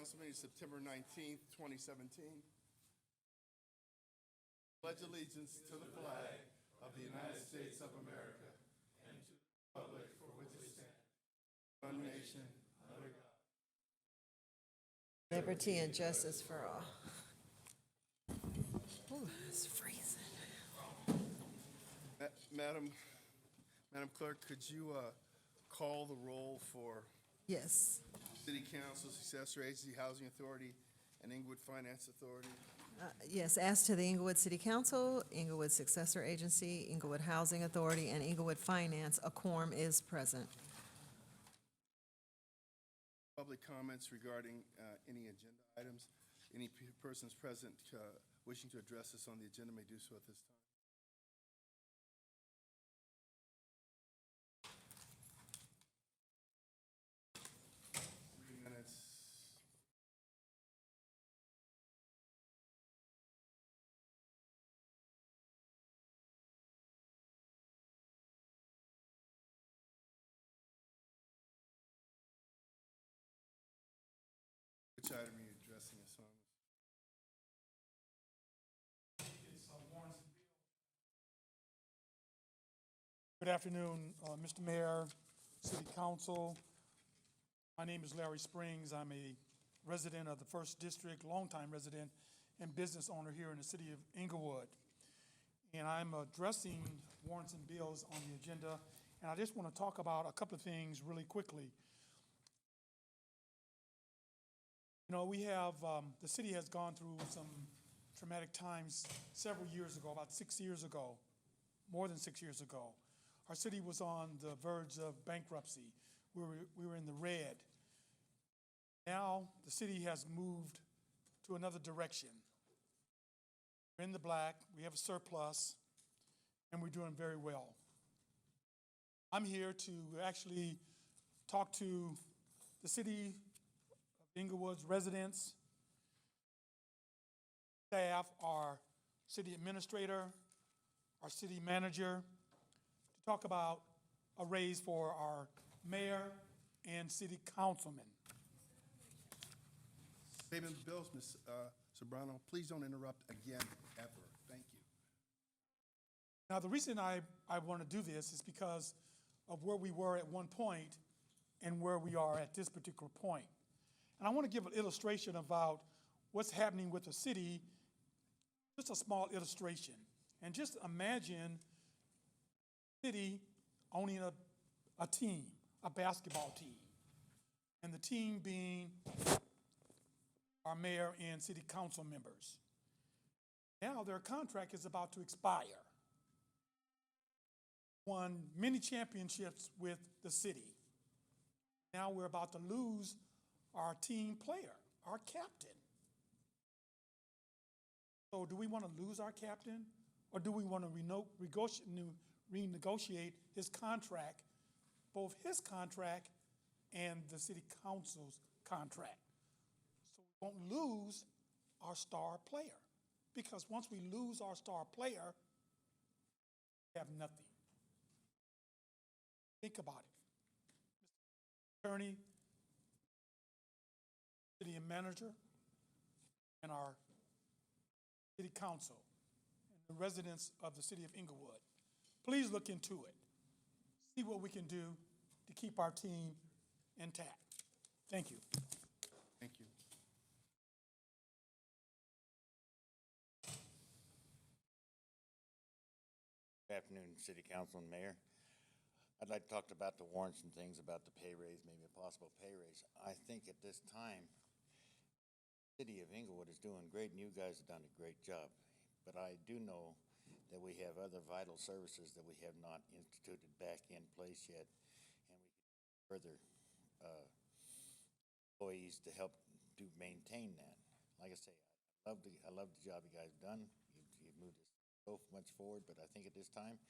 Council meeting, September 19th, 2017. Pledge allegiance to the flag of the United States of America and to the republic for which it stands, one nation, under God. Liberty and justice for all. Ooh, it's freezing. Madam Clerk, could you call the roll for Yes. City Council, Successor Agency, Housing Authority, and Inglewood Finance Authority? Yes, as to the Inglewood City Council, Inglewood Successor Agency, Inglewood Housing Authority, and Inglewood Finance, a quorum is present. Public comments regarding any agenda items. Any persons present wishing to address us on the agenda may do so at this time. 3 minutes. Which item are you addressing us on? Good afternoon, Mr. Mayor, City Council. My name is Larry Springs. I'm a resident of the First District, longtime resident and business owner here in the city of Inglewood. And I'm addressing warrants and bills on the agenda. And I just want to talk about a couple of things really quickly. You know, we have, the city has gone through some traumatic times several years ago, about 6 years ago, more than 6 years ago. Our city was on the verge of bankruptcy. We were in the red. Now the city has moved to another direction. We're in the black, we have a surplus, and we're doing very well. I'm here to actually talk to the city of Inglewood's residents, staff, our city administrator, our city manager, to talk about a raise for our mayor and city councilmen. Payment of bills, Ms. Sobrano, please don't interrupt again, ever. Thank you. Now, the reason I want to do this is because of where we were at one point and where we are at this particular point. And I want to give an illustration about what's happening with the city, just a small illustration. And just imagine the city owning a team, a basketball team, and the team being our mayor and city council members. Now their contract is about to expire. Won many championships with the city. Now we're about to lose our team player, our captain. So do we want to lose our captain, or do we want to renegotiate his contract, both his contract and the city council's contract? So we won't lose our star player, because once we lose our star player, we have nothing. Think about it. Mr. Attorney, city manager, and our city council, and the residents of the city of Inglewood, please look into it. See what we can do to keep our team intact. Thank you. Thank you. Good afternoon, City Council and Mayor. I'd like to talk about the warrants and things about the pay raise, maybe a possible pay raise. I think at this time, the City of Inglewood is doing great, and you guys have done a great job. But I do know that we have other vital services that we have not instituted back in place yet, and we can further employees to help to maintain that. Like I say, I love the job you guys have done. You've moved us so much forward, but I think at this time,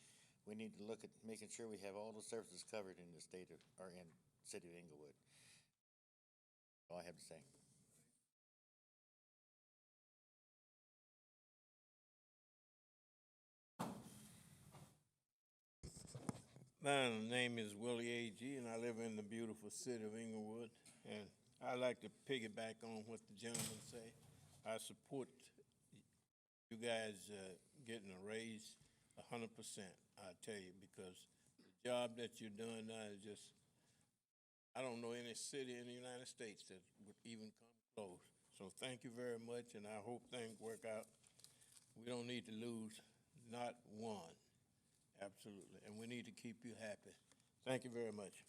we need to look at making sure we have all the services covered in the state of, or in the city of Inglewood. That's all I have to say. My name is Willie A.G., and I live in the beautiful city of Inglewood. And I like to piggyback on what the gentleman say. I support you guys getting a raise 100%, I tell you, because the job that you're doing now is just, I don't know any city in the United States that would even come close. So thank you very much, and I hope things work out. We don't need to lose not one, absolutely, and we need to keep you happy. Thank you very much.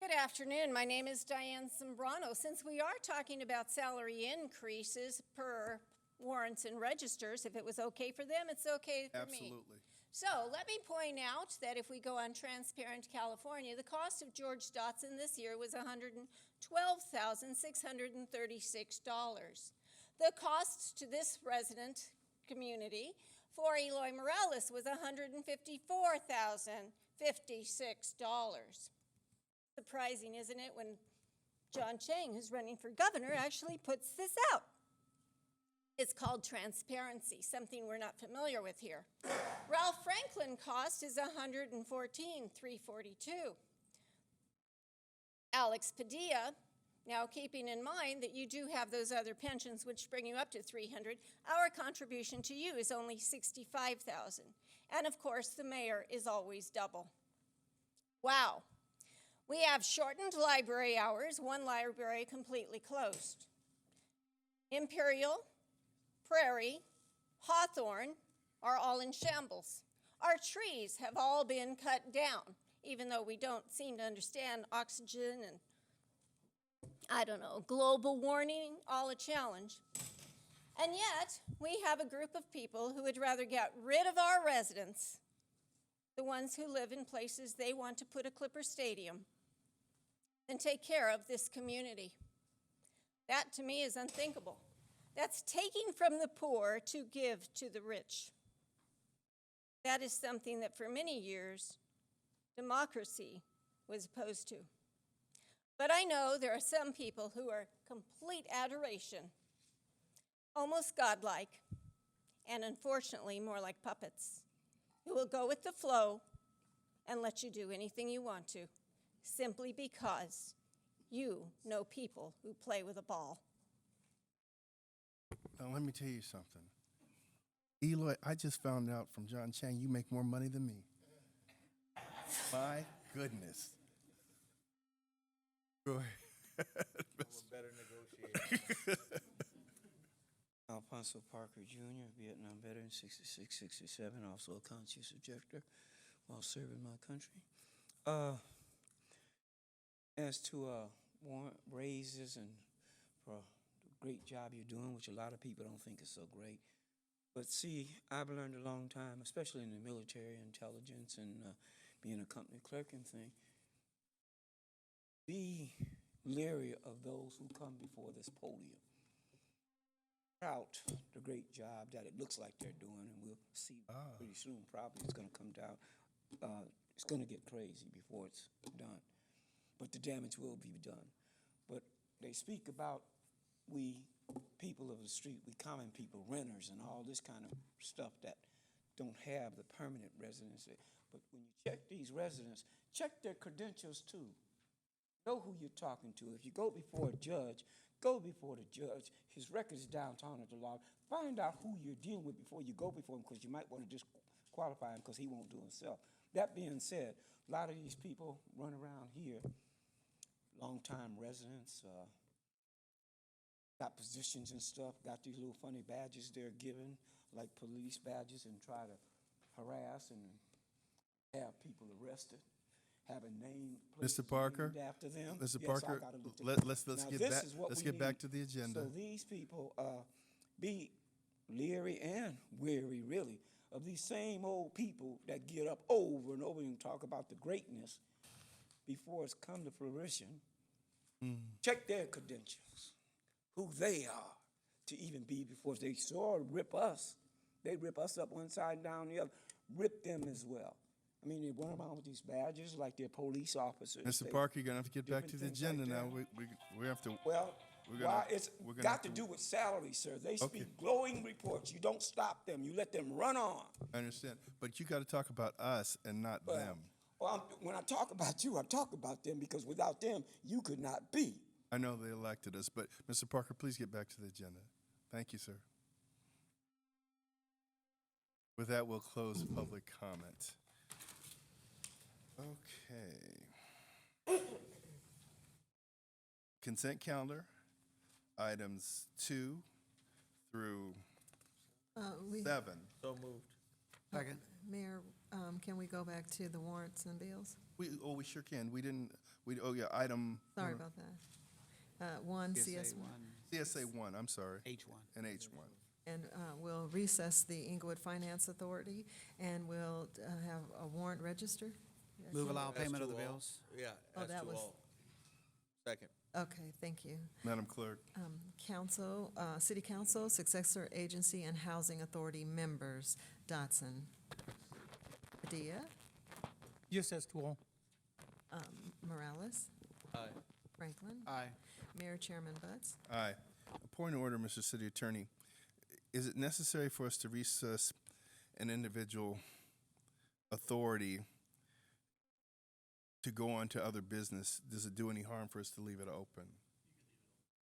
Good afternoon. My name is Diane Sombrano. Since we are talking about salary increases per warrants and registers, if it was okay for them, it's okay for me. Absolutely. So let me point out that if we go on Transparent California, the cost of George Dotson this year was $112,636. The cost to this resident community for Eloy Morales was $154,056. Surprising, isn't it, when John Chang, who's running for governor, actually puts this out. It's called transparency, something we're not familiar with here. Ralph Franklin cost is $114,342. Alex Padilla, now keeping in mind that you do have those other pensions which bring you up to $300, our contribution to you is only $65,000. And of course, the mayor is always double. Wow. We have shortened library hours, one library completely closed. Imperial, Prairie, Hawthorne are all in shambles. Our trees have all been cut down, even though we don't seem to understand oxygen and, I don't know, global warming, all a challenge. And yet, we have a group of people who would rather get rid of our residents, the ones who live in places they want to put a Clipper Stadium, and take care of this community. That, to me, is unthinkable. That's taking from the poor to give to the rich. That is something that for many years, democracy was opposed to. But I know there are some people who are complete adoration, almost godlike, and unfortunately more like puppets, who will go with the flow and let you do anything you want to, simply because you know people who play with a ball. Now, let me tell you something. Eloy, I just found out from John Chang you make more money than me. My goodness. Go ahead. I'm a better negotiator. Alfonso Parker Jr., Vietnam veteran, 66, 67, also a conscious objector while serving my country. As to warrant raises and for the great job you're doing, which a lot of people don't think is so great. But see, I've learned a long time, especially in the military intelligence and being a company clerk and thing, be leery of those who come before this podium. Out the great job that it looks like they're doing, and we'll see pretty soon. Probably it's going to come down. It's going to get crazy before it's done, but the damage will be done. But they speak about we people of the street, we common people, renters, and all this kind of stuff that don't have the permanent residency. But when you check these residents, check their credentials too. Know who you're talking to. If you go before a judge, go before the judge. His record is downtown at the law. Find out who you're dealing with before you go before him, because you might want to disqualify him because he won't do himself. That being said, a lot of these people run around here, long-time residents, got positions and stuff, got these little funny badges they're given, like police badges, and try to harass and have people arrested. Have a name, Mr. Parker, named after them. Mr. Yes, Parker, I gotta look at let's Now, get this back. is what Let's we get back need. to the agenda. So these people be leery and weary, really, of these same old people that get up over and over and talk about the greatness before it's come to fruition. Check their credentials, who they are to even be before they sort of rip us. They rip us up one side and down the other. Rip them as well. I mean, they run around with these badges like they're police officers. Mr. They- Parker, you're gonna have to get back to the different things agenda like now. that. We have to. Well, We're gonna- Why, it's we're gonna got have to to- do with salary, sir. They Okay. speak glowing reports. You don't stop them. You let them run on. I understand, but you got to talk about us and not Well, them. when I talk about you, I talk about them because without them, you could not be. I know they elected us, but Mr. Parker, please get back to the agenda. Thank you, sir. With that, we'll close public comment. Okay. Consent calendar, items 2 through We, 7. So moved. Mayor, can we go back to the warrants and bills? We sure can. We didn't, item. Sorry about that. One, CS1. CSA 1, I'm sorry. H1. And H1. And we'll recess the Inglewood Finance Authority, and we'll have a warrant register. Move allow As payment to of the all. bills. Yeah, Oh, as that to was- all. Second. Okay, thank you. Madam Clerk, Council, City Council, Successor Agency, and Housing Authority members, Dotson. Padilla, Yes, as to all. Morales, Aye. Franklin, Aye. Mayor Chairman Butts. aye. A point of order, Mr. City Attorney. Is it necessary for us to recess an individual authority to go on to other business? Does it do any harm for us to leave it open?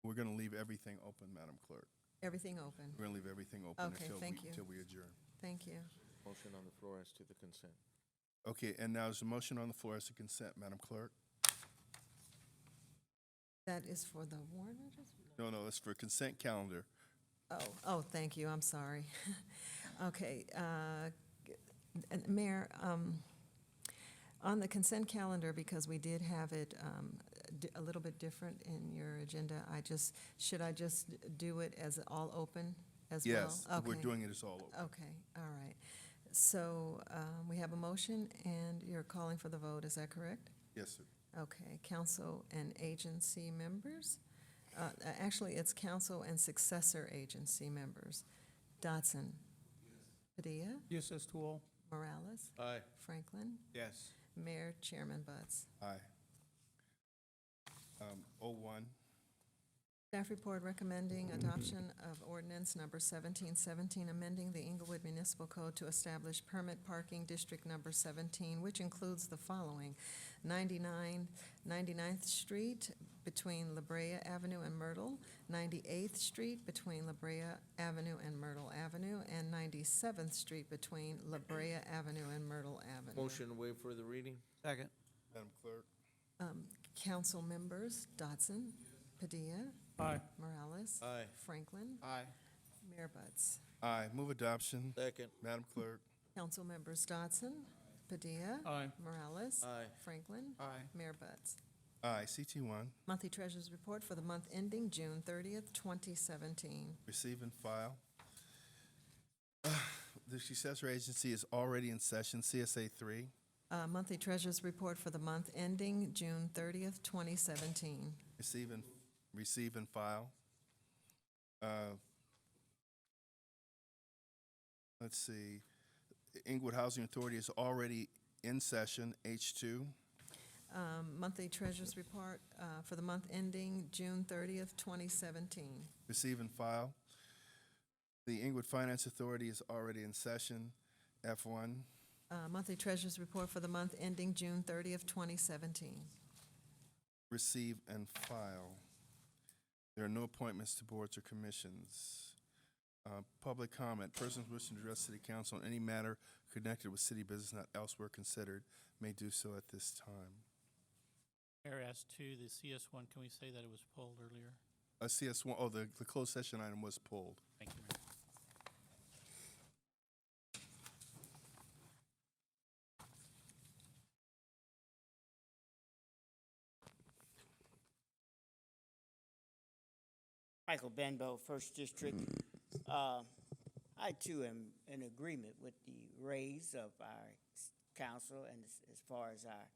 We're going to leave everything open, Madam Clerk. Everything open. We're going to leave everything open Okay, thank you. until we adjourn. Thank you. Motion on the floor as to the consent. Okay, and now there's a motion on the floor as to consent, Madam Clerk. That is for the warrant register? No, that's for consent calendar. Oh, thank you, I'm sorry. Okay, and Mayor, on the consent calendar, because we did have it a little bit different in your agenda, should I just do it as all open as well? Yes, we're Okay. doing it as all open. Okay, all right. So we have a motion, and you're calling for the vote, is that correct? Yes, sir. Okay, council and agency members? Actually, it's council and successor agency members. Dotson. Padilla. Yes, as to all. Morales. Aye. Franklin. Yes. Mayor Chairman Butts. Aye. 01. Staff report recommending adoption of ordinance number 1717, amending the Inglewood Municipal Code to establish permit parking district number 17, which includes the following: 99th Street between La Brea Avenue and Myrtle, 98th Street between La Brea Avenue and Myrtle Avenue, and 97th Street between La Brea Avenue and Myrtle Avenue. Motion to waive further reading? Second. Madam Clerk. Council members, Dotson, Padilla, Aye. Morales. Aye. Franklin. Aye. Mayor Butts. Aye. Move adoption. Second. Madam Clerk. Council members Dotson, Padilla. Aye. Morales. Aye. Franklin. Aye. Mayor Butts. Aye. CT1. Monthly Treasurers Report for the month ending June 30th, 2017. Receive and file. The successor agency is already in session, CSA 3. Monthly Treasurers Report for the month ending June 30th, 2017. Receive and file. Let's see. Inglewood Housing Authority is already in session, H2. Monthly Treasurers Report for the month ending June 30th, 2017. Receive and file. The Inglewood Finance Authority is already in session, F1. Monthly Treasurers Report for the month ending June 30th, 2017. Receive and file. There are no appointments to boards or commissions. Public comment. Persons wishing to address City Council on any matter connected with city business not elsewhere considered may do so at this time. Mayor, as to the CS1, can we say that it was pulled earlier? CS1, the closed session item was pulled. Thank you, Mayor. Michael Benbow, First District. I too am in agreement with the raise of our council and as far as our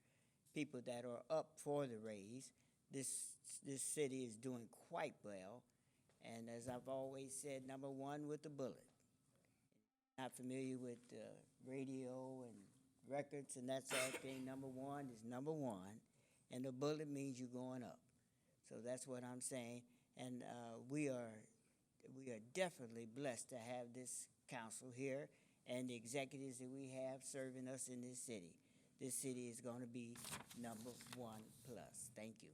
people that are up for the raise. This city is doing quite well. And as I've always said, number one with the bullet. Not familiar with radio and records and that sort of thing. Number one is number one. And the bullet means you're going up. So that's what I'm saying. And we are definitely blessed to have this council here and the executives that we have serving us in this city. This city is going to be number 1 plus. Thank you.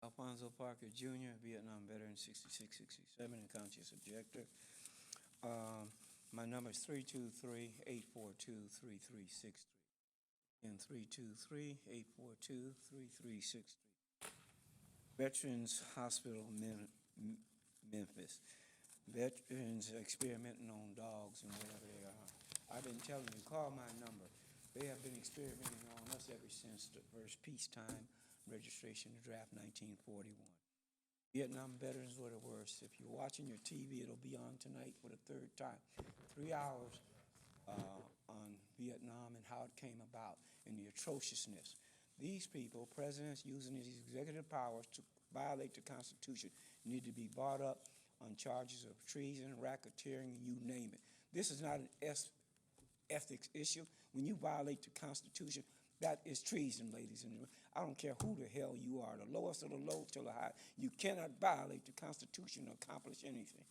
Alfonso Parker Jr., Vietnam veteran, 66, 67, and conscious objector. My number is 323-842-3363. And 323-842-3363. Veterans Hospital, Memphis. Veterans experimenting on dogs and whatever they are. I've been telling you, call my number. They have been experimenting on us ever since the first peacetime registration to draft 1941. Vietnam veterans were the worst. If you're watching your TV, it'll be on tonight for the 3rd time. 3 hours on Vietnam and how it came about and the atrociousness. These people, presidents using these executive powers to violate the Constitution, need to be brought up on charges of treason, racketeering, you name it. This is not an ethics issue. When you violate the Constitution, that is treason, ladies and gentlemen. I don't care who the hell you are, the lowest of the low till the high. You cannot violate the Constitution or accomplish anything.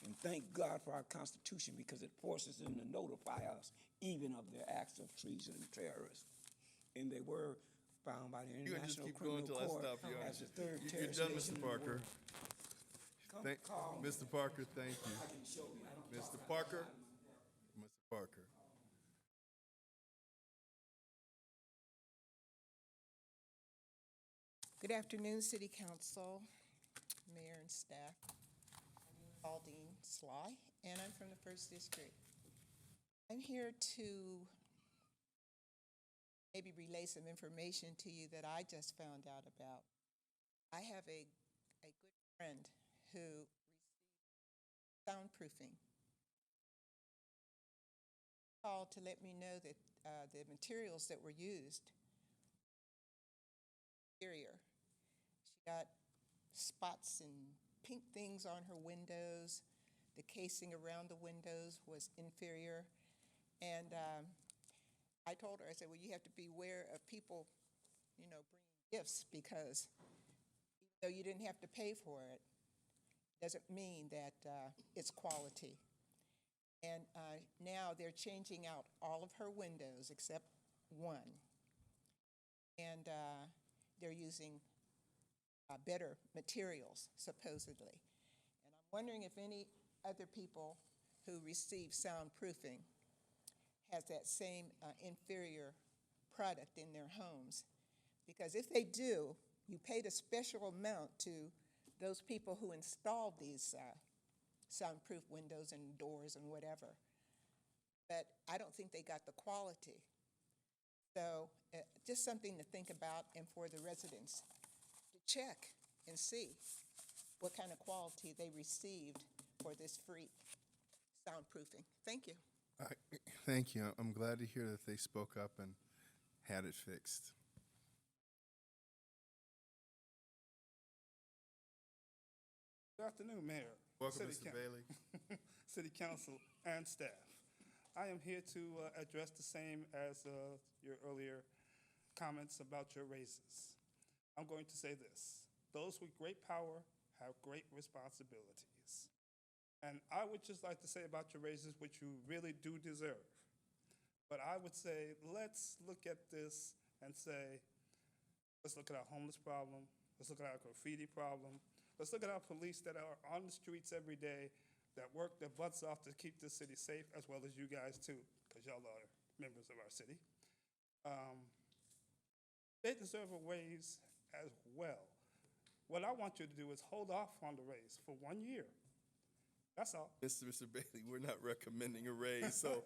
And thank God for our Constitution, because it forces them to notify us even of their acts of treason and terrorism. And they were found by the You can just International keep going Criminal till I Court stop you. as the 3rd You're terrorist done, nation Mr. in the Parker. world. Come Thank, call me. Mr. Parker, thank you. I can show you. I don't Mr. talk Parker? about Mr. Parker. Good afternoon, City Council, Mayor and staff. I'm Aldine Sly, and I'm from the 1st District. I'm here to maybe relay some information to you that I just found out about. I have a good friend who received soundproofing. He called to let me know that the materials that were used inferior. She got spots and pink things on her windows. The casing around the windows was inferior. And I told her, I said, well, you have to beware of people, bringing gifts, because even though you didn't have to pay for it, doesn't mean that it's quality. And now they're changing out all of her windows except one. And they're using better materials, supposedly. And I'm wondering if any other people who receive soundproofing has that same inferior product in their homes. Because if they do, you paid a special amount to those people who installed these soundproof windows and doors and whatever. But I don't think they got the quality. So just something to think about, and for the residents to check and see what kind of quality they received for this free soundproofing. Thank you. Thank you. I'm glad to hear that they spoke up and had it fixed. Good afternoon, Mayor. Welcome, City Mr. Bailey. City Council and staff. I am here to address the same as your earlier comments about your raises. I'm going to say this. Those with great power have great responsibilities. And I would just like to say about your raises, which you really do deserve. But I would say, let's look at this and say, let's look at our homeless problem. Let's look at our graffiti problem. Let's look at our police that are on the streets every day, that work their butts off to keep this city safe, as well as you guys too, because y'all are members of our city. They deserve a raise as well. What I want you to do is hold off on the raise for 1 year. That's all. Mr. Bailey, we're not recommending a raise. So,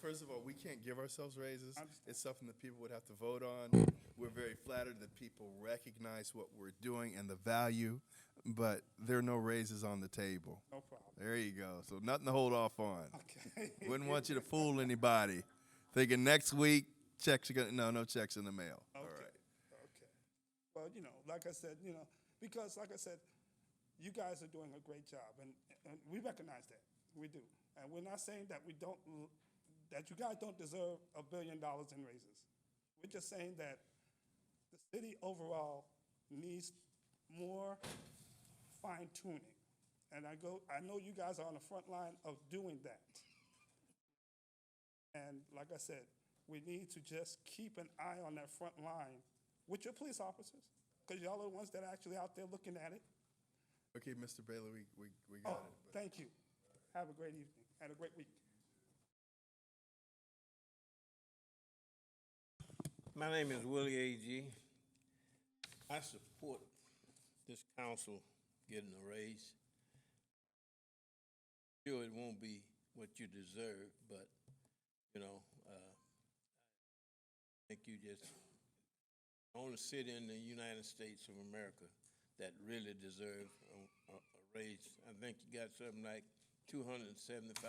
first of all, we can't give ourselves raises. It's something that people would have to vote on. We're very flattered that people recognize what we're doing and the value, but there are no raises on the table. No problem. There you go. So nothing to hold off on. Okay. Wouldn't want you to fool anybody. Thinking next week, checks are going to, no checks in the mail. All right. Okay. Well, like I said, because like I said, you guys are doing a great job, and we recognize that. We do. And we're not saying that that you guys don't deserve $1 billion in raises. We're just saying that the city overall needs more fine tuning. And I know you guys are on the front line of doing that. And like I said, we need to just keep an eye on that front line with your police officers, because y'all are the ones that are actually out there looking at it. Okay, Mr. Bailey, we Oh, got it. thank you. Have a great evening and a great week. My name is Willie A.G. I support this council getting a raise. Sure, it won't be what you deserve, but, you know, I think you just, only city in the United States of America that really deserve a raise. I think you got something like 275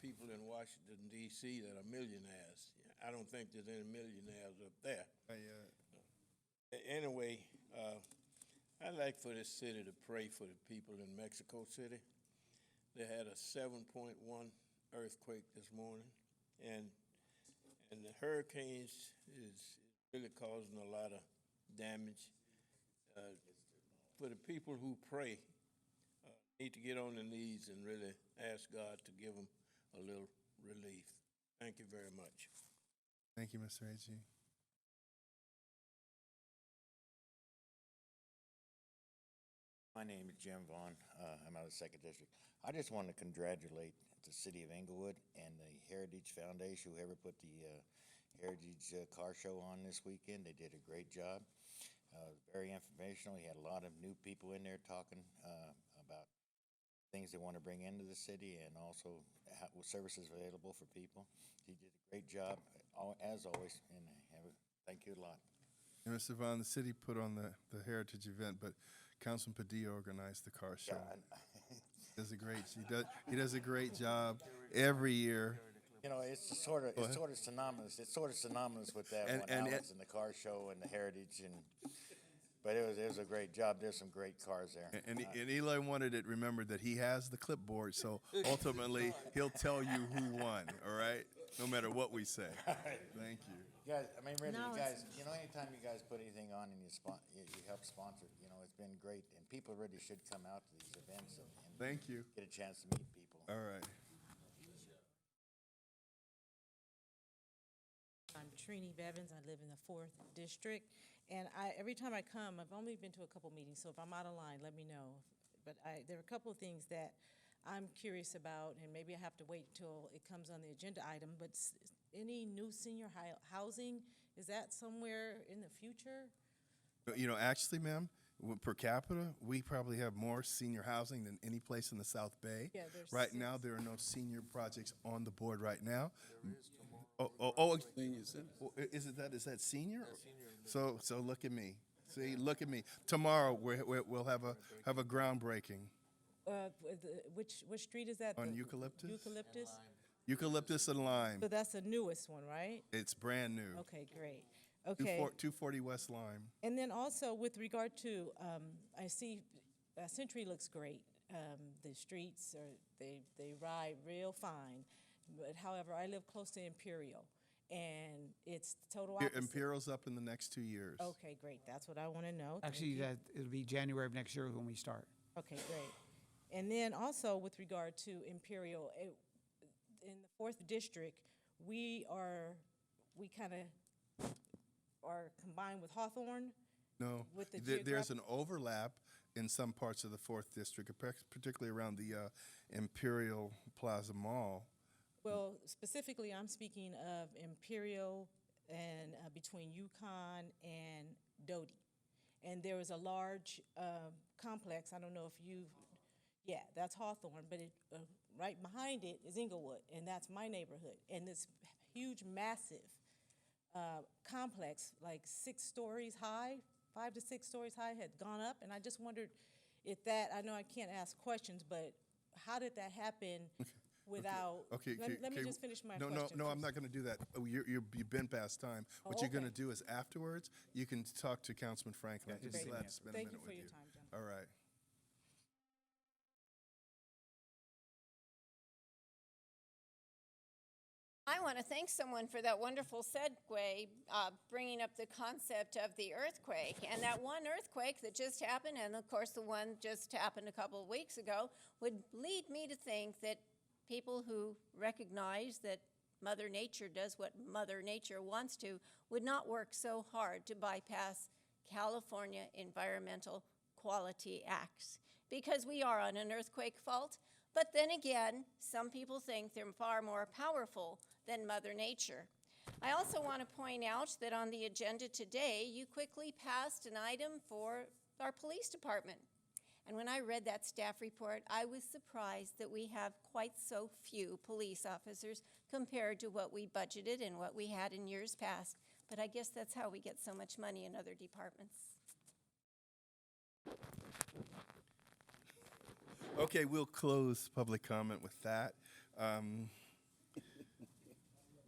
people in Washington, D.C. that are millionaires. I don't think there's any millionaires up there. Anyway, I'd like for this city to pray for the people in Mexico City. They had a 7.1 earthquake this morning, and the hurricanes is really causing a lot of damage. For the people who pray, need to get on their knees and really ask God to give them a little relief. Thank you very much. Thank you, Mr. A.G. My name is Jim Vaughn. I'm out of the Second District. I just want to congratulate the City of Inglewood and the Heritage Foundation, whoever put the Heritage Car Show on this weekend. They did a great job. Very informational. He had a lot of new people in there talking about things they want to bring into the city and also services available for people. He did a great job, as always, and thank you a lot. And Mr. Vaughn, the city put on the Heritage event, but Councilman Padilla organized the car show. He does a great job every year. You know, it's sort of synonymous. It's sort of synonymous with that one, Alan's and the car show and the Heritage, but it was a great job. There's some great cars there. And Eli wanted it remembered that he has the clipboard, so ultimately he'll tell you who won. All right, no matter what we say. Thank you. You guys, I mean, really, No, you guys, anytime you guys put anything on and you help sponsor it, it's been great, and people really should come out to these events and Thank you. get a chance to meet people. All right. I'm Trini Bevins. I live in the 4th District. And every time I come, I've only been to a couple meetings, so if I'm out of line, let me know. But there are a couple of things that I'm curious about, and maybe I have to wait until it comes on the agenda item, but any new senior housing, is that somewhere in the future? Actually, ma'am, per capita, we probably have more senior housing than any place in the South Bay. Yeah, there's Right 6. now, there are no senior projects on the board right now. Is that senior? So look at me. See, look at me. Tomorrow we'll have a groundbreaking Which street is that? on The Eucalyptus. Eucalyptus? Eucalyptus and Lime. So that's the newest one, right? It's brand new. Okay, great. Okay. 240 West Lime. And then also with regard to, I see Century looks great. The streets they ride real fine. But however, I live close to Imperial, and it's total opposite. Imperial's up in the next 2 years. Okay, great. That's what I want to know. Thank Actually, you. it'll be January of next year when we start. Okay, great. And then also with regard to Imperial, in the 4th District, we kind of are combined with Hawthorne. No, With the there's an overlap in some parts of the 4th District, particularly around the Imperial Plaza Mall. Well, specifically, I'm speaking of Imperial and between Yukon and Doty. And there is a large complex, I don't know if that's Hawthorne, but right behind it is Inglewood, and that's my neighborhood. And this huge, massive complex, like 6 stories high, 5 to 6 stories high, had gone up, and I just wondered if I know I can't ask questions, but how did that happen without, let me just finish my question. No, I'm not going to do that. You've been past time. What you're going to do is afterwards, you can talk to Councilman Franklin. I'd be glad to spend a minute with you. Thank you for your time, gentlemen. All right. I want to thank someone for that wonderful segue, bringing up the concept of the earthquake. And that one earthquake that just happened, and of course the one just happened a couple of weeks ago, would lead me to think that people who recognize that Mother Nature does what Mother Nature wants to would not work so hard to bypass California Environmental Quality Acts, because we are on an earthquake fault. But then again, some people think they're far more powerful than Mother Nature. I also want to point out that on the agenda today, you quickly passed an item for our police department. And when I read that staff report, I was surprised that we have quite so few police officers compared to what we budgeted and what we had in years past. But I guess that's how we get so much money in other departments. Okay, we'll close public comment with that.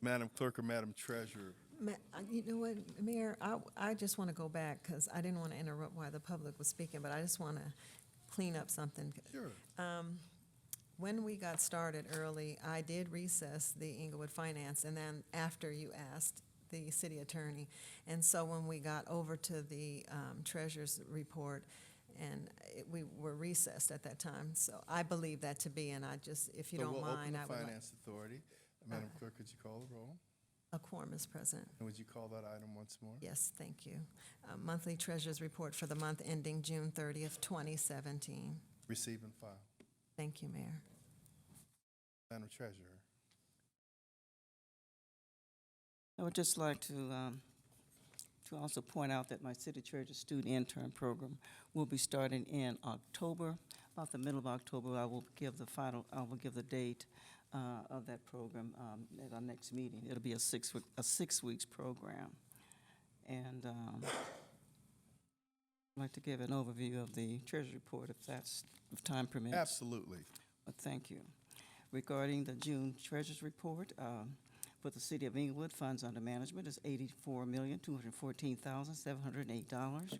Madam Clerk or Madam Treasurer? You know what, Mayor, I just want to go back, because I didn't want to interrupt while the public was speaking, but I just want to clean up something. Sure. When we got started early, I did recess the Inglewood Finance, and then after you asked the city attorney. And so when we got over to the treasurer's report, and we were recessed at that time. So I believe that to be, and I just, if you So don't we'll mind, I open would the like. Finance Authority. Madam Clerk, could you call the roll? A quorum is present. And would you call that item once more? Yes, thank you. Monthly treasurer's report for the month ending June 30th, 2017. Receive and file. Thank you, Mayor. Madam Treasurer? I would just like to also point out that my city treasurer student intern program will be starting in October. About the middle of October, I will give the date of that program at our next meeting. It'll be a 6 weeks program. And I'd like to give an overview of the treasury report if time permits. Absolutely. Well, thank you. Regarding the June treasurer's report, for the city of Inglewood, funds under management is $84,214,708,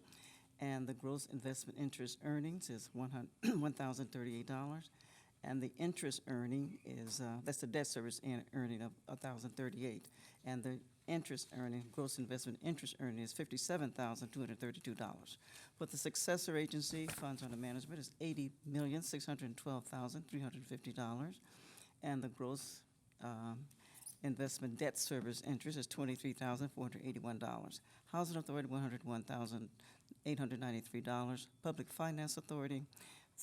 and the gross investment interest earnings is $1,038, and the interest earning is that's the debt service earning of $1,038, and the interest earning, gross investment interest earning is $57,232. For the successor agency, funds under management is $80,612,350, and the gross investment debt service interest is $23,481. Housing Authority, $101,893. Public Finance Authority,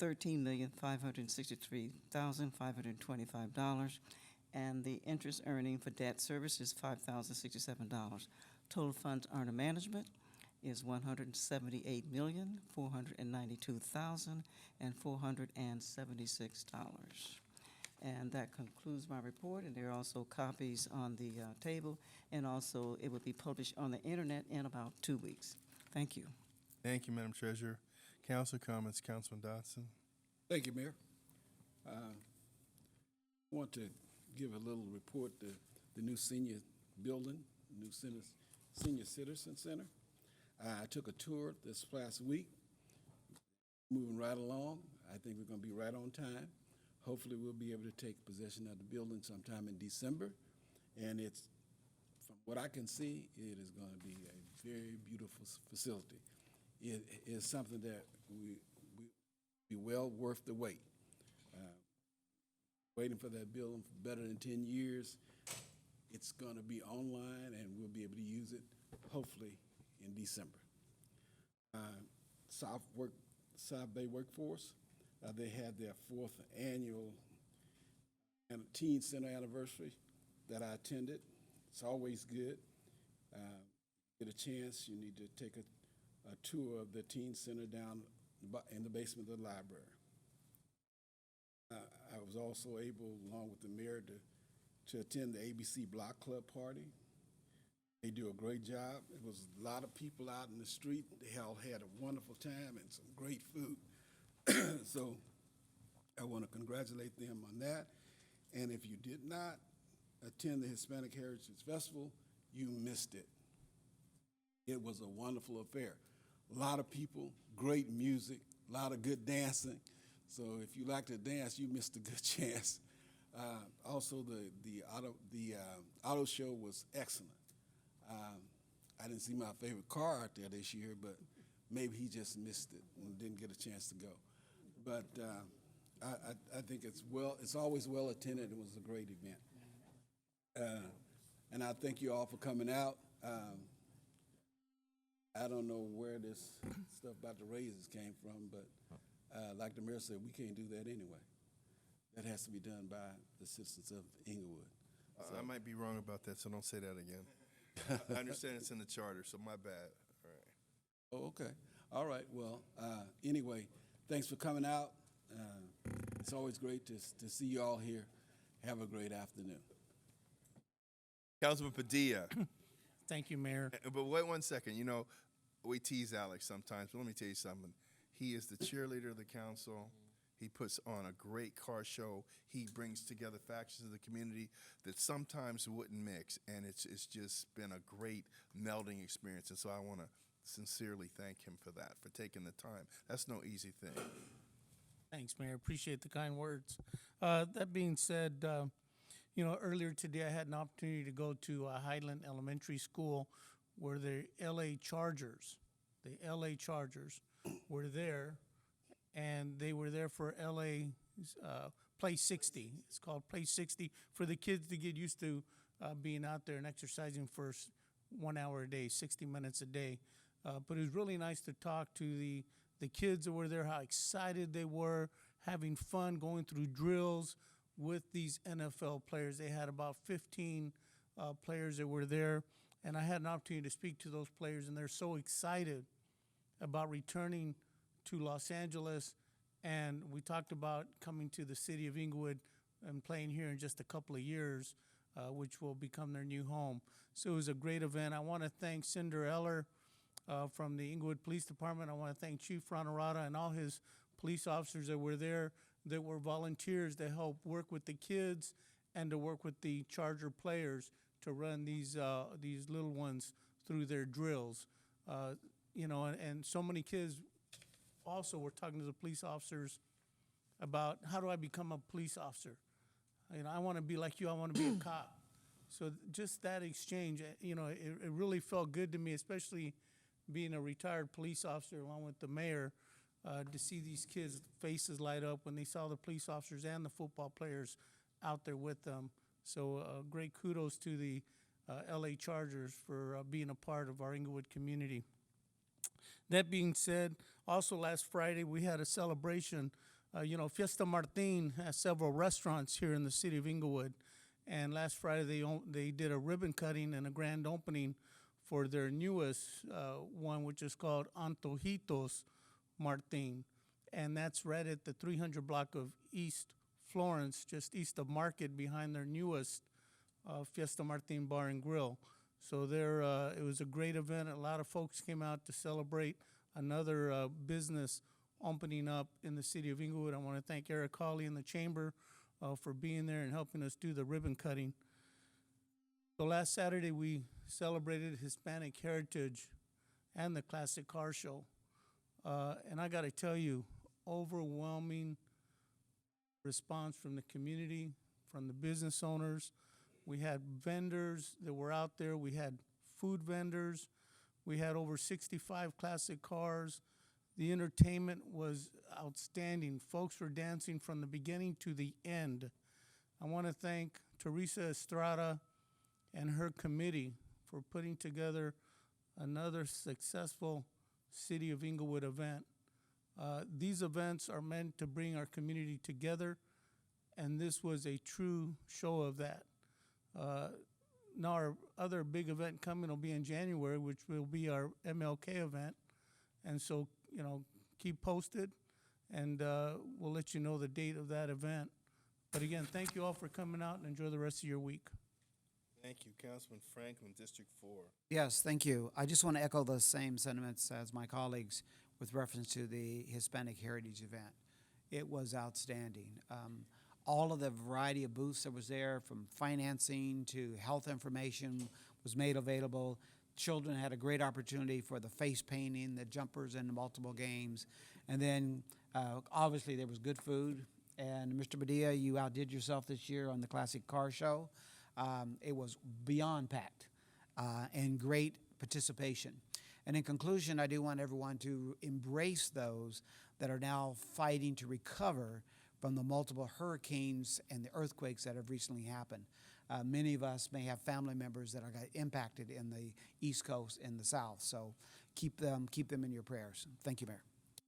$13,563,525. And the interest earning for debt service is $5,067. Total funds under management is $178,492,476. And that concludes my report, and there are also copies on the table, and also it will be published on the internet in about 2 weeks. Thank you. Thank you, Madam Treasurer. Council comments, Councilman Dodson. Thank you, Mayor. I want to give a little report to the new senior building, the new senior citizen center. I took a tour this last week, moving right along. I think we're going to be right on time. Hopefully, we'll be able to take possession of the building sometime in December. And it's, from what I can see, it is going to be a very beautiful facility. It is something that we be well worth the wait. Waiting for that building for better than 10 years. It's going to be online, and we'll be able to use it, hopefully, in December. South Bay Workforce, they had their 4th annual Teen Center anniversary that I attended. It's always good. Get a chance, you need to take a tour of the Teen Center down in the basement of the library. I was also able, along with the mayor, to attend the ABC Block Club party. They do a great job. There was a lot of people out in the street. They all had a wonderful time and some great food. So I want to congratulate them on that. And if you did not attend the Hispanic Heritage Festival, you missed it. It was a wonderful affair. A lot of people, great music, a lot of good dancing. So if you like to dance, you missed a good chance. Also, the auto show was excellent. I didn't see my favorite car out there this year, but maybe he just missed it and didn't get a chance to go. But I think it's always well attended. It was a great event. And I thank you all for coming out. I don't know where this stuff about the raises came from, but like the mayor said, we can't do that anyway. That has to be done by the citizens of Inglewood. I might be wrong about that, so don't say that again. I understand it's in the charter, so my bad. All right. Oh, okay. All right. Well, anyway, thanks for coming out. It's always great to see you all here. Have a great afternoon. Councilman Padilla. Thank you, Mayor. But wait 1 second. You know, we tease Alex sometimes, but let me tell you something. He is the cheerleader of the council. He puts on a great car show. He brings together factions of the community that sometimes wouldn't mix, and it's just been a great melding experience. And so I want to sincerely thank him for that, for taking the time. That's no easy thing. Thanks, Mayor. Appreciate the kind words. That being said, you know, earlier today I had an opportunity to go to Highland Elementary School where the LA Chargers were there, and they were there for LA Play 60. It's called Play 60 for the kids to get used to being out there and exercising for 1 hour a day, 60 minutes a day. But it was really nice to talk to the kids that were there, how excited they were, having fun, going through drills with these NFL players. They had about 15 players that were there, and I had an opportunity to speak to those players, and they're so excited about returning to Los Angeles. And we talked about coming to the city of Inglewood and playing here in just a couple of years, which will become their new home. So it was a great event. I want to thank Cinder Eller from the Inglewood Police Department. I want to thank Chief Ranarata and all his police officers that were there, that were volunteers to help work with the kids and to work with the Charger players to run these little ones through their drills. You know, and so many kids also were talking to the police officers about, how do I become a police officer? You know, I want to be like you. I want to be a cop. So just that exchange, you know, it really felt good to me, especially being a retired police officer along with the mayor, to see these kids' faces light up when they saw the police officers and the football players out there with them. So great kudos to the LA Chargers for being a part of our Inglewood community. That being said, also last Friday we had a celebration. You know, Fiesta Martin has several restaurants here in the city of Inglewood, and last Friday they did a ribbon cutting and a grand opening for their newest one, which is called Antojitos Martin, and that's right at the 300 block of East Florence, just east of Market, behind their newest Fiesta Martin Bar and Grill. So there, it was a great event. A lot of folks came out to celebrate another business opening up in the city of Inglewood. I want to thank Eric Hawley and the Chamber for being there and helping us do the ribbon cutting. So last Saturday we celebrated Hispanic Heritage and the Classic Car Show. And I got to tell you, overwhelming response from the community, from the business owners. We had vendors that were out there. We had food vendors. We had over 65 classic cars. The entertainment was outstanding. Folks were dancing from the beginning to the end. I want to thank Teresa Estrada and her committee for putting together another successful City of Inglewood event. These events are meant to bring our community together, and this was a true show of that. Now our other big event coming will be in January, which will be our MLK event. And so, you know, keep posted, and we'll let you know the date of that event. But again, thank you all for coming out, and enjoy the rest of your week. Thank you, Councilman Franklin, District 4. Yes, thank you. I just want to echo the same sentiments as my colleagues with reference to the Hispanic Heritage event. It was outstanding. All of the variety of booths that was there, from financing to health information, was made available. Children had a great opportunity for the face painting, the jumpers, and the multiple games. And then, obviously, there was good food, And Mr. Padilla, you outdid yourself this year on the Classic Car Show. It was beyond packed and great participation. And in conclusion, I do want everyone to embrace those that are now fighting to recover from the multiple hurricanes and the earthquakes that have recently happened. Many of us may have family members that are got impacted in the East Coast and the South, so keep them in your prayers. Thank you, Mayor.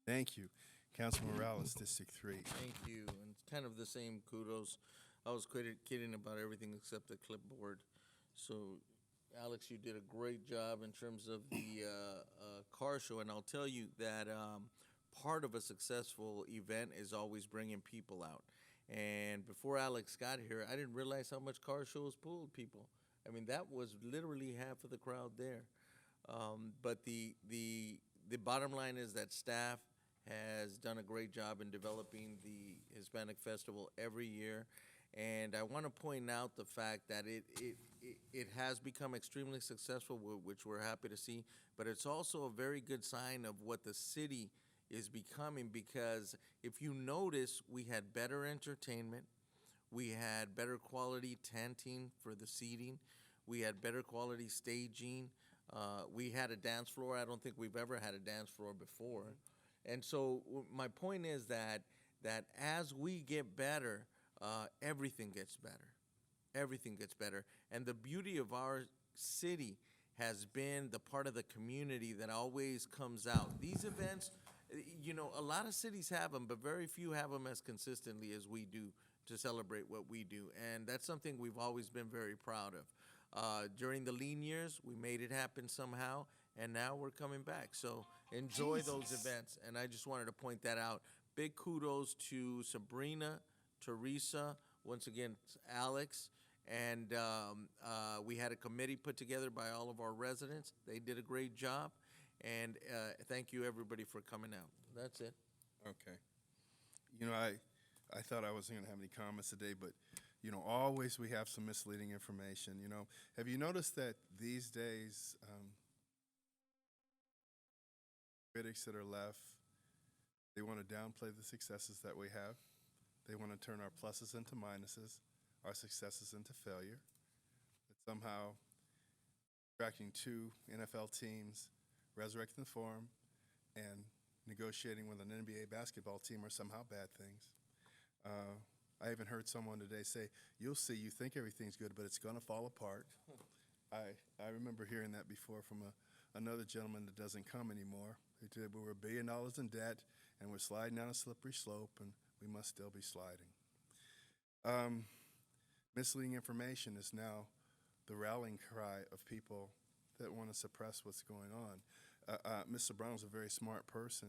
Thank you. Councilman Morales, District 3. Thank you, and kind of the same kudos. I was kidding about everything except the clipboard. So, Alex, you did a great job in terms of the car show, and I'll tell you that part of a successful event is always bringing people out. And before Alex got here, I didn't realize how much car shows pulled people. I mean, that was literally half of the crowd there. But the bottom line is that staff has done a great job in developing the Hispanic Festival every year. And I want to point out the fact that it has become extremely successful, which we're happy to see. But it's also a very good sign of what the city is becoming, because if you notice, we had better entertainment, we had better quality tenting for the seating, we had better quality staging, we had a dance floor. I don't think we've ever had a dance floor before. And so my point is that as we get better, everything gets better. Everything gets better. And the beauty of our city has been the part of the community that always comes out. These events, you know, a lot of cities have them, but very few have them as consistently as we do to celebrate what we do. And that's something we've always been very proud of. During the lean years, we made it happen somehow, and now we're coming back. So enjoy those events. And I just wanted to point that out. Big kudos to Sabrina, Teresa, once again, Alex, and we had a committee put together by all of our residents. They did a great job. And thank you, everybody, for coming out. That's it. Okay. You know, I thought I wasn't going to have any comments today, but, you know, always we have some misleading information. You know, have you noticed that these days critics that are left, they want to downplay the successes that we have. They want to turn our pluses into minuses, our successes into failure. That somehow tracking 2 NFL teams, resurrecting the forum, and negotiating with an NBA basketball team are somehow bad things. I even heard someone today say, you'll see, you think everything's good, but it's going to fall apart. I remember hearing that before from another gentleman that doesn't come anymore. He said, we were $1 billion in debt, and we're sliding down a slippery slope, and we must still be sliding. Misleading information is now the rallying cry of people that want to suppress what's going on. Mr. Brown is a very smart person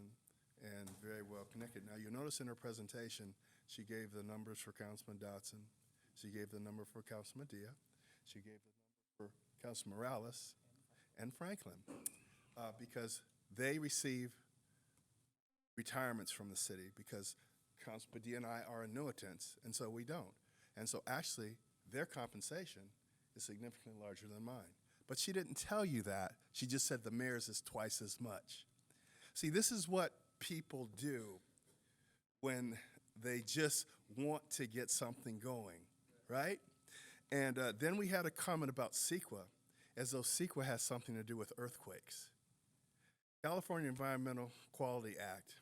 and very well connected. Now, you'll notice in her presentation, she gave the numbers for Councilman Dotson. She gave the number for Councilman Dia. She gave the number for Councilman Morales and Franklin because they receive retirements from the city because Councilman Dia and I are annuitants, and so we don't. And so actually, their compensation is significantly larger than mine. But she didn't tell you that. She just said the mayor's is twice as much. See, this is what people do when they just want to get something going, right? And then we had a comment about CEQA, as though CEQA has something to do with earthquakes. California Environmental Quality Act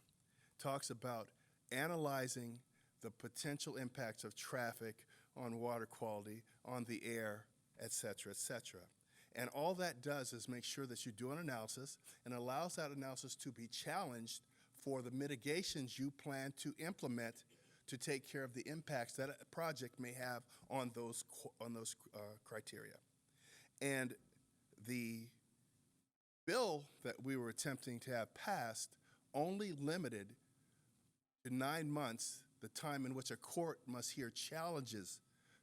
talks about analyzing the potential impacts of traffic on water quality, on the air, et cetera, et cetera. And all that does is make sure that you do an analysis and allows that analysis to be challenged for the mitigations you plan to implement to take care of the impacts that a project may have on those criteria. And the bill that we were attempting to have passed only limited to 9 months the time in which a court must hear challenges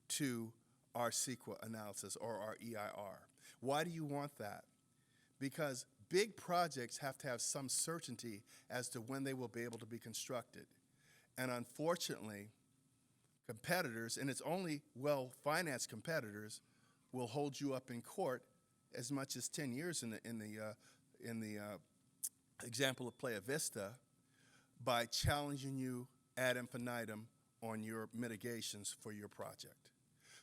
to our CEQA analysis or our EIR. Why do you want that? Because big projects have to have some certainty as to when they will be able to be constructed. And unfortunately, competitors, and it's only well-financed competitors, will hold you up in court as much as 10 years in the example of Playa Vista by challenging you ad infinitum on your mitigations for your project.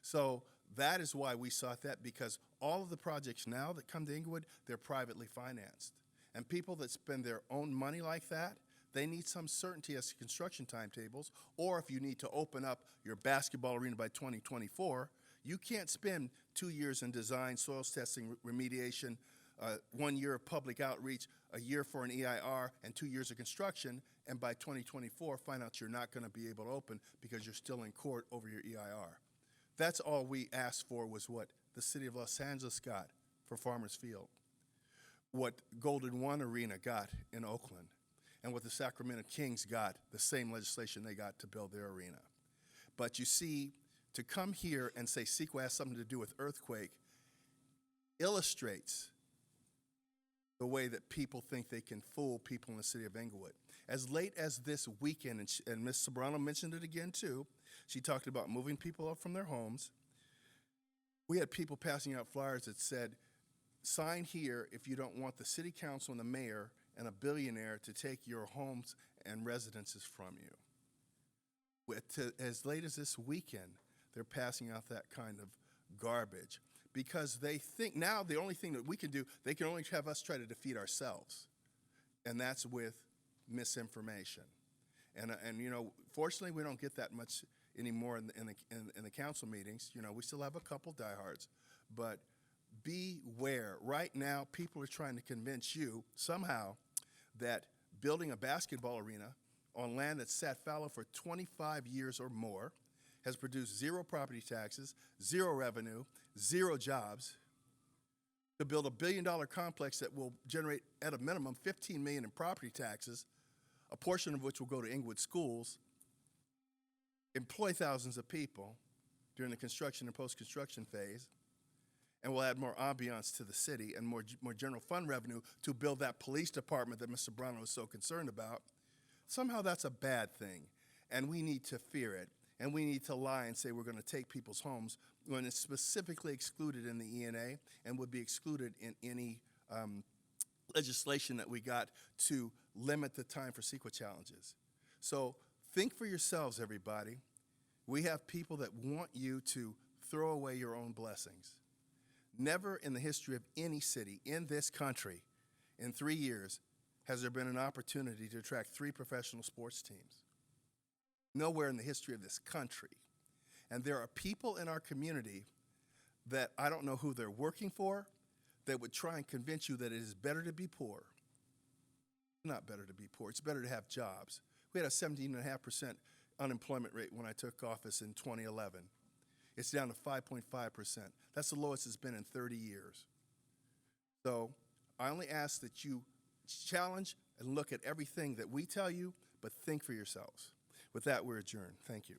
So that is why we sought that, because all of the projects now that come to Inglewood, they're privately financed. And people that spend their own money like that, they need some certainty as to construction timetables, or if you need to open up your basketball arena by 2024, you can't spend 2 years in design, soils testing, remediation, 1 year of public outreach, a year for an EIR, and 2 years of construction, and by 2024 find out you're not going to be able to open because you're still in court over your EIR. That's all we asked for, was what the city of Los Angeles got for Farmers Field, what Golden One Arena got in Oakland, and what the Sacramento Kings got, the same legislation they got to build their arena. But you see, to come here and say CEQA has something to do with earthquake illustrates the way that people think they can fool people in the city of Inglewood. As late as this weekend, and Ms. Sobrano mentioned it again too, she talked about moving people up from their homes. We had people passing out flyers that said, sign here if you don't want the city council and the mayor and a billionaire to take your homes and residences from you. As late as this weekend, they're passing out that kind of garbage because they think now the only thing that we can do, they can only have us try to defeat ourselves, and that's with misinformation. And you know, fortunately, we don't get that much anymore in the council meetings. You know, we still have a couple diehards, but beware. Right now, people are trying to convince you somehow that building a basketball arena on land that's sat fallow for 25 years or more has produced 0 property taxes, 0 revenue, 0 jobs, to build a $1 billion complex that will generate at a minimum $15 million in property taxes, a portion of which will go to Inglewood schools, employ thousands of people during the construction and post-construction phase, and will add more ambiance to the city and more general fund revenue to build that police department that Mr. Brano is so concerned about. Somehow that's a bad thing, and we need to fear it, and we need to lie and say we're going to take people's homes when it's specifically excluded in the ENA and would be excluded in any legislation that we got to limit the time for CEQA challenges. So think for yourselves, everybody. We have people that want you to throw away your own blessings. Never in the history of any city in this country in 3 years has there been an opportunity to attract 3 professional sports teams. Nowhere in the history of this country. And there are people in our community that I don't know who they're working for that would try and convince you that it is better to be poor. Not better to be poor, it's better to have jobs. We had a 17.5% unemployment rate when I took office in 2011. It's down to 5.5%. That's the lowest it's been in 30 years. So I only ask that you challenge and look at everything that we tell you, but think for yourselves. With that, we're adjourned. Thank you.